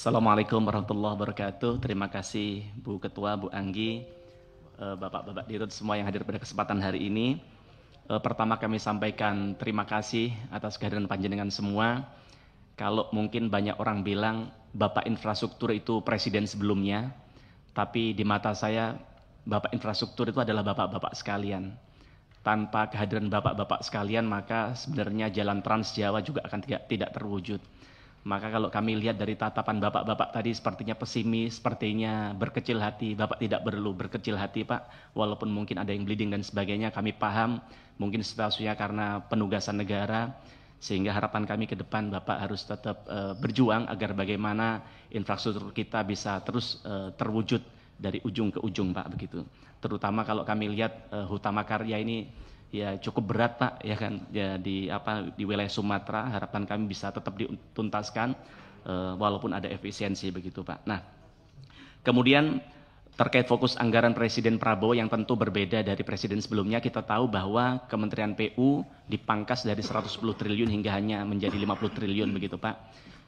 Assalamualaikum warahmatullahi wabarakatuh. Terima kasih Bu Ketua, Bu Anggi, Bapak-Bapak Dirut semua yang hadir pada kesempatan hari ini. Pertama kami sampaikan terima kasih atas kehadiran panjenengan semua. Kalau mungkin banyak orang bilang Bapak Infrastruktur itu presiden sebelumnya, tapi di mata saya Bapak Infrastruktur itu adalah bapak-bapak sekalian. Tanpa kehadiran bapak-bapak sekalian maka sebenarnya jalan Trans Jawa juga akan tidak terwujud. Maka kalau kami lihat dari tatapan bapak-bapak tadi sepertinya pesimis, sepertinya berkecil hati. Bapak tidak perlu berkecil hati Pak, walaupun mungkin ada yang bleeding dan sebagainya, kami paham mungkin situasinya karena penugasan negara, sehingga harapan kami ke depan Bapak harus tetap berjuang agar bagaimana infrastruktur kita bisa terus terwujud dari ujung ke ujung Pak, begitu. Terutama kalau kami lihat Hutama Karya ini ya cukup berat Pak, ya kan, ya di wilayah Sumatera. Harapan kami bisa tetap dituntaskan walaupun ada efisiensi, begitu Pak. Nah, kemudian terkait fokus anggaran Presiden Prabowo yang tentu berbeda dari presiden sebelumnya, kita tahu bahwa Kementerian PU dipangkas dari 110 triliun hingga hanya menjadi 50 triliun, begitu Pak.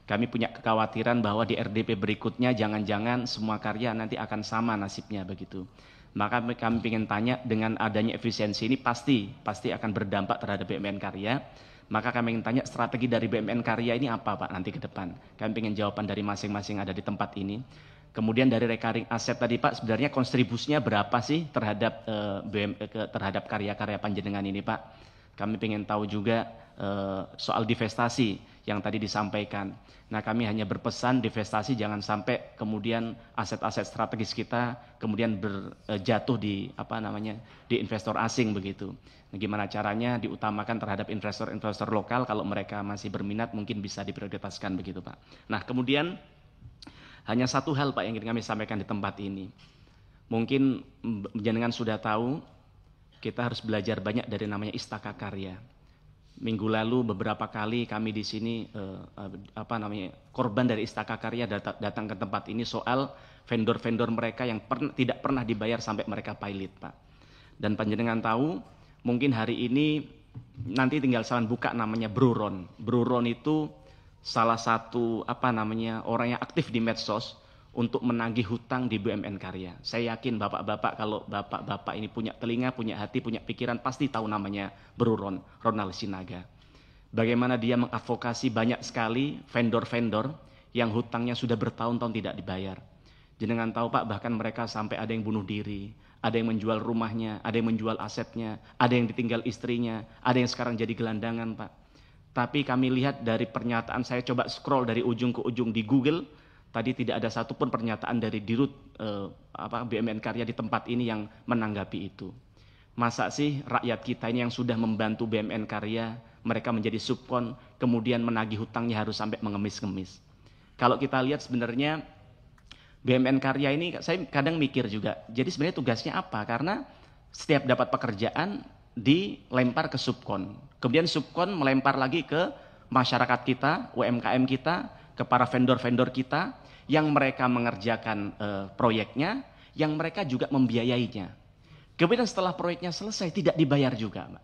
Kami punya kekhawatiran bahwa di RDP berikutnya jangan-jangan semua karya nanti akan sama nasibnya, begitu. Maka kami ingin tanya, dengan adanya efisiensi ini pasti akan berdampak terhadap BUMN Karya. Maka kami ingin tanya strategi dari BUMN Karya ini apa Pak nanti ke depan. Kami ingin jawaban dari masing-masing ada di tempat ini. Kemudian dari recurring aset tadi Pak, sebenarnya kontribusinya berapa sih terhadap terhadap karya-karya panjenengan ini Pak. Kami ingin tahu juga soal divestasi yang tadi disampaikan. Nah, kami hanya berpesan divestasi jangan sampai kemudian aset-aset strategis kita kemudian berjatuh di di investor asing, begitu. Nah, gimana caranya diutamakan terhadap investor-investor lokal, kalau mereka masih berminat mungkin bisa diprioritaskan, begitu Pak. Nah, kemudian hanya satu hal Pak yang ingin kami sampaikan di tempat ini. Mungkin jenengan sudah tahu kita harus belajar banyak dari namanya Istaka Karya. Minggu lalu beberapa kali kami di sini korban dari Istaka Karya datang ke tempat ini soal vendor-vendor mereka yang tidak pernah dibayar sampai mereka pilot Pak. Dan panjenengan tahu mungkin hari ini nanti tinggal saran buka namanya Bro Ron. Bro Ron itu salah satu orang yang aktif di medsos untuk menagih hutang di BUMN Karya. Saya yakin bapak-bapak, kalau bapak-bapak ini punya telinga, punya hati, punya pikiran, pasti tahu namanya Bro Ron, Ronald Sinaga. Bagaimana dia mengadvokasi banyak sekali vendor-vendor yang hutangnya sudah bertahun-tahun tidak dibayar. Jenengan tahu Pak, bahkan mereka sampai ada yang bunuh diri, ada yang menjual rumahnya, ada yang menjual asetnya, ada yang ditinggal istrinya, ada yang sekarang jadi gelandangan Pak. Tapi kami lihat dari pernyataan, saya coba scroll dari ujung ke ujung di Google, tadi tidak ada satupun pernyataan dari Dirut BUMN Karya di tempat ini yang menanggapi itu. Masa sih rakyat kita ini yang sudah membantu BUMN Karya, mereka menjadi subkon, kemudian menagih hutangnya harus sampai mengemis-ngemis. Kalau kita lihat sebenarnya BUMN Karya ini, saya kadang mikir juga, jadi sebenarnya tugasnya apa? Karena setiap dapat pekerjaan dilempar ke subkon, kemudian subkon melempar lagi ke masyarakat kita, UMKM kita, ke para vendor-vendor kita, yang mereka mengerjakan proyeknya, yang mereka juga membiayainya. Kemudian setelah proyeknya selesai tidak dibayar juga, Pak.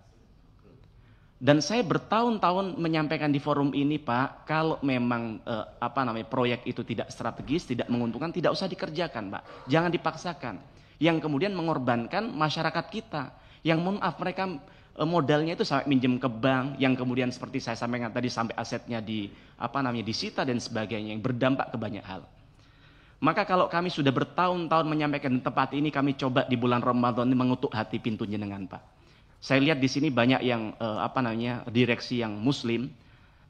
Dan saya bertahun-tahun menyampaikan di forum ini, Pak, kalau memang proyek itu tidak strategis, tidak menguntungkan, tidak usah dikerjakan, Pak. Jangan dipaksakan. Yang kemudian mengorbankan masyarakat kita, yang mohon maaf mereka modalnya itu sampai minjem ke bank, yang kemudian seperti saya sampaikan tadi sampai asetnya disita dan sebagainya, yang berdampak ke banyak hal. Maka kalau kami sudah bertahun-tahun menyampaikan di tempat ini, kami coba di bulan Ramadan ini mengutuk hati pintu jenengan Pak. Saya lihat di sini banyak yang direksi yang Muslim,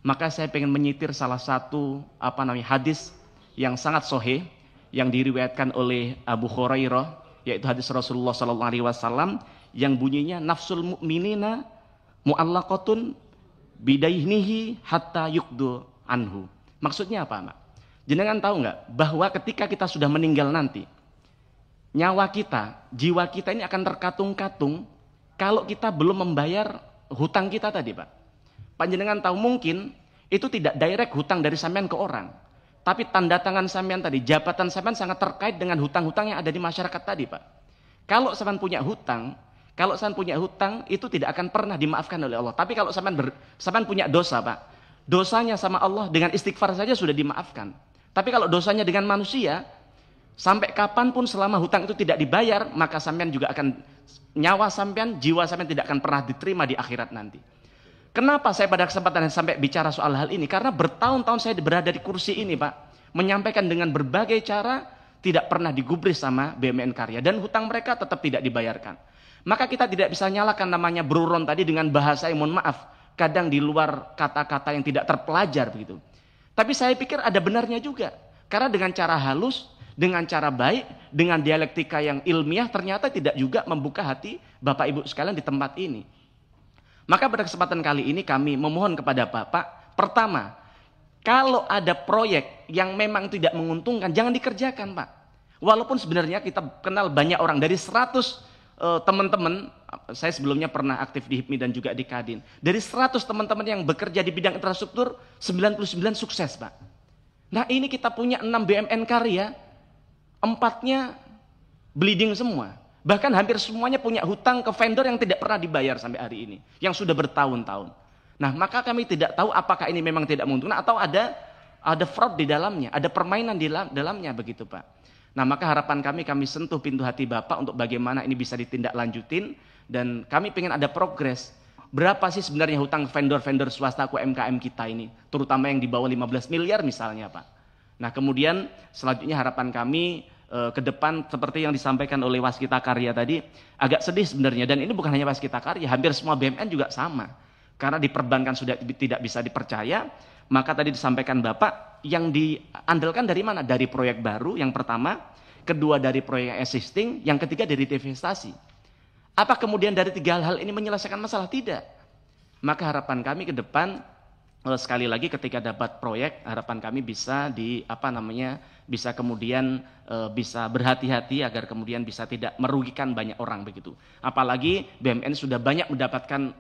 maka saya pengen menyitir salah satu hadis yang sangat sahih yang diriwayatkan oleh Abu Hurairah, yaitu hadis Rasulullah SAW yang bunyinya nafsul mu'minina mu'allaqatun bidaynihi hatta yukdu anhu. Maksudnya apa, Mak? Jenengan tahu nggak bahwa ketika kita sudah meninggal nanti, nyawa kita, jiwa kita ini akan terkatung-katung kalau kita belum membayar hutang kita tadi, Pak. Panjenengan tahu mungkin itu tidak direct hutang dari sampean ke orang, tapi tanda tangan sampean tadi, jabatan sampean sangat terkait dengan hutang-hutang yang ada di masyarakat tadi, Pak. Kalau sampean punya hutang, itu tidak akan pernah dimaafkan oleh Allah. Tapi kalau sampean punya dosa, Pak, dosanya sama Allah dengan istighfar saja sudah dimaafkan. Tapi kalau dosanya dengan manusia, sampai kapanpun selama hutang itu tidak dibayar, maka sampean juga akan, nyawa sampean, jiwa sampean tidak akan pernah diterima di akhirat nanti. Kenapa saya pada kesempatan sampai bicara soal hal ini? Karena bertahun-tahun saya berada di kursi ini, Pak, menyampaikan dengan berbagai cara, tidak pernah digubris sama BUMN Karya, dan hutang mereka tetap tidak dibayarkan. Maka kita tidak bisa nyalakan namanya Bro Ron tadi dengan bahasa yang mohon maaf, kadang di luar kata-kata yang tidak terpelajar begitu. Tapi saya pikir ada benarnya juga. Karena dengan cara halus, dengan cara baik, dengan dialektika yang ilmiah, ternyata tidak juga membuka hati Bapak Ibu sekalian di tempat ini. Maka pada kesempatan kali ini kami memohon kepada Bapak, pertama, kalau ada proyek yang memang tidak menguntungkan, jangan dikerjakan, Pak. Walaupun sebenarnya kita kenal banyak orang, dari 100 teman-teman, saya sebelumnya pernah aktif di HIPMI dan juga di Kadin. Dari 100 teman-teman yang bekerja di bidang infrastruktur, 99 sukses, Pak. Nah ini kita punya 6 BUMN Karya, 4-nya bleeding semua. Bahkan hampir semuanya punya hutang ke vendor yang tidak pernah dibayar sampai hari ini, yang sudah bertahun-tahun. Nah maka kami tidak tahu apakah ini memang tidak menguntungkan atau ada fraud di dalamnya, ada permainan di dalamnya begitu, Pak. Nah maka harapan kami sentuh pintu hati Bapak untuk bagaimana ini bisa ditindaklanjutin, dan kami ingin ada progres. Berapa sih sebenarnya hutang vendor-vendor swasta UMKM kita ini, terutama yang di bawah 15 miliar misalnya, Pak. Nah kemudian selanjutnya harapan kami ke depan seperti yang disampaikan oleh Waskita Karya tadi, agak sedih sebenarnya, dan ini bukan hanya Waskita Karya, hampir semua BUMN juga sama. Karena di perbankan sudah tidak bisa dipercaya, maka tadi disampaikan Bapak, yang diandalkan dari mana? Dari proyek baru yang pertama, kedua dari proyek existing, yang ketiga dari divestasi. Apa kemudian dari 3 hal ini menyelesaikan masalah? Tidak. Maka harapan kami ke depan, sekali lagi ketika dapat proyek, harapan kami bisa bisa kemudian bisa berhati-hati agar kemudian bisa tidak merugikan banyak orang begitu. Apalagi BUMN sudah banyak mendapatkan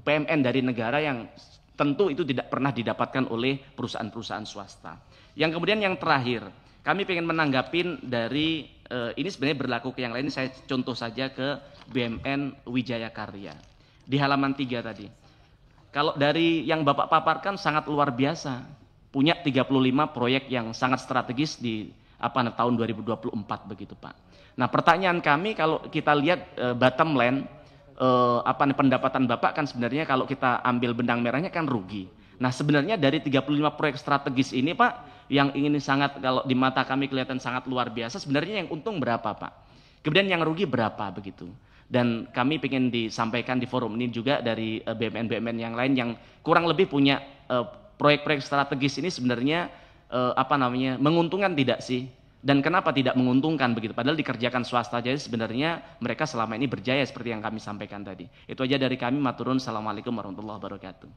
PMN dari negara yang tentu itu tidak pernah didapatkan oleh perusahaan-perusahaan swasta. Yang kemudian yang terakhir, kami ingin menanggapin dari ini sebenarnya berlaku ke yang lain. Saya contoh saja ke BUMN Wijaya Karya di halaman 3 tadi. Kalau dari yang Bapak paparkan sangat luar biasa, punya 35 proyek yang sangat strategis di tahun 2024 begitu, Pak. Nah pertanyaan kami, kalau kita lihat bottom line, pendapatan Bapak kan sebenarnya kalau kita ambil benang merahnya kan rugi. Nah sebenarnya dari 35 proyek strategis ini, Pak, yang ingin sangat, kalau di mata kami kelihatan sangat luar biasa, sebenarnya yang untung berapa, Pak? Kemudian yang rugi berapa begitu? Dan kami ingin disampaikan di forum ini juga dari BUMN-BUMN yang lain yang kurang lebih punya proyek-proyek strategis ini sebenarnya menguntungkan tidak sih? Dan kenapa tidak menguntungkan begitu? Padahal dikerjakan swasta aja sebenarnya mereka selama ini berjaya seperti yang kami sampaikan tadi. Itu aja dari kami, maturun. Assalamualaikum warahmatullahi wabarakatuh.